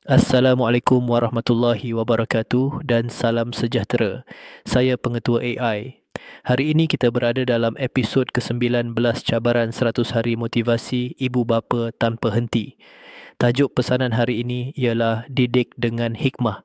Assalamualaikum warahmatullahi wabarakatuh dan salam sejahtera. Saya Pengetua AI. Hari ini kita berada dalam episod ke-19 cabaran 100 hari motivasi ibu bapa tanpa henti. Tajuk pesanan hari ini ialah didik dengan hikmah.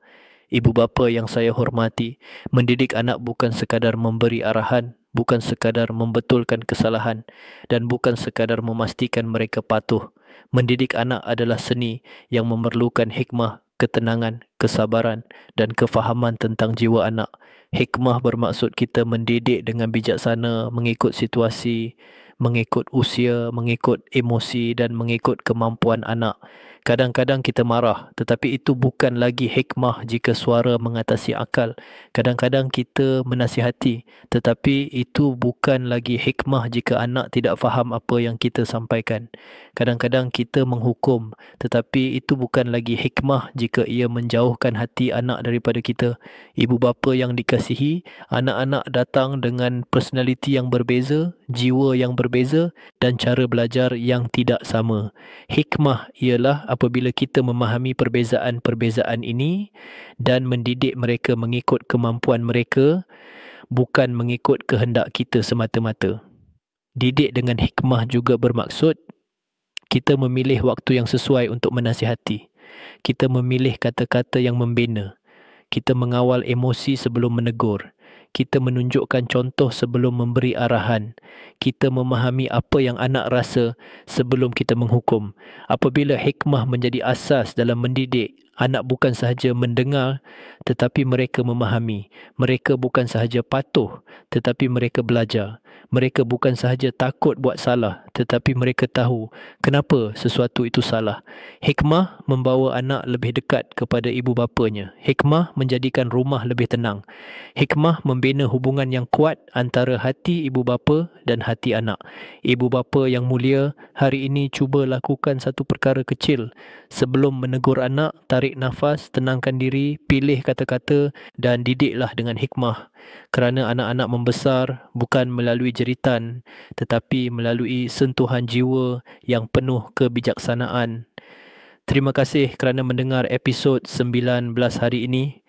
Ibu bapa yang saya hormati, mendidik anak bukan sekadar memberi arahan, bukan sekadar membetulkan kesalahan dan bukan sekadar memastikan mereka patuh. Mendidik anak adalah seni yang memerlukan hikmah, ketenangan, kesabaran dan kefahaman tentang jiwa anak. Hikmah bermaksud kita mendidik dengan bijaksana mengikut situasi, mengikut usia, mengikut emosi dan mengikut kemampuan anak. Kadang-kadang kita marah, tetapi itu bukan lagi hikmah jika suara mengatasi akal. Kadang-kadang kita menasihati, tetapi itu bukan lagi hikmah jika anak tidak faham apa yang kita sampaikan. Kadang-kadang kita menghukum, tetapi itu bukan lagi hikmah jika ia menjauhkan hati anak daripada kita. Ibu bapa yang dikasihi, anak-anak datang dengan personaliti yang berbeza, jiwa yang berbeza dan cara belajar yang tidak sama. Hikmah ialah apabila kita memahami perbezaan-perbezaan ini dan mendidik mereka mengikut kemampuan mereka, bukan mengikut kehendak kita semata-mata. Didik dengan hikmah juga bermaksud kita memilih waktu yang sesuai untuk menasihati. Kita memilih kata-kata yang membina. Kita mengawal emosi sebelum menegur. Kita menunjukkan contoh sebelum memberi arahan. Kita memahami apa yang anak rasa sebelum kita menghukum. Apabila hikmah menjadi asas dalam mendidik, anak bukan sahaja mendengar tetapi mereka memahami. Mereka bukan sahaja patuh tetapi mereka belajar. Mereka bukan sahaja takut buat salah tetapi mereka tahu kenapa sesuatu itu salah. Hikmah membawa anak lebih dekat kepada ibu bapanya. Hikmah menjadikan rumah lebih tenang. Hikmah membina hubungan yang kuat antara hati ibu bapa dan hati anak. Ibu bapa yang mulia, hari ini cuba lakukan satu perkara kecil. Sebelum menegur anak, tarik nafas, tenangkan diri, pilih kata-kata dan didiklah dengan hikmah. Kerana anak-anak membesar bukan melalui jeritan tetapi melalui sentuhan jiwa yang penuh kebijaksanaan. Terima kasih kerana mendengar episod 19 hari ini.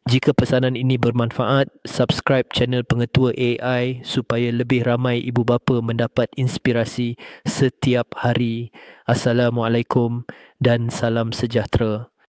Jika pesanan ini bermanfaat, subscribe channel Pengetua AI supaya lebih ramai ibu bapa mendapat inspirasi setiap hari. Assalamualaikum dan salam sejahtera.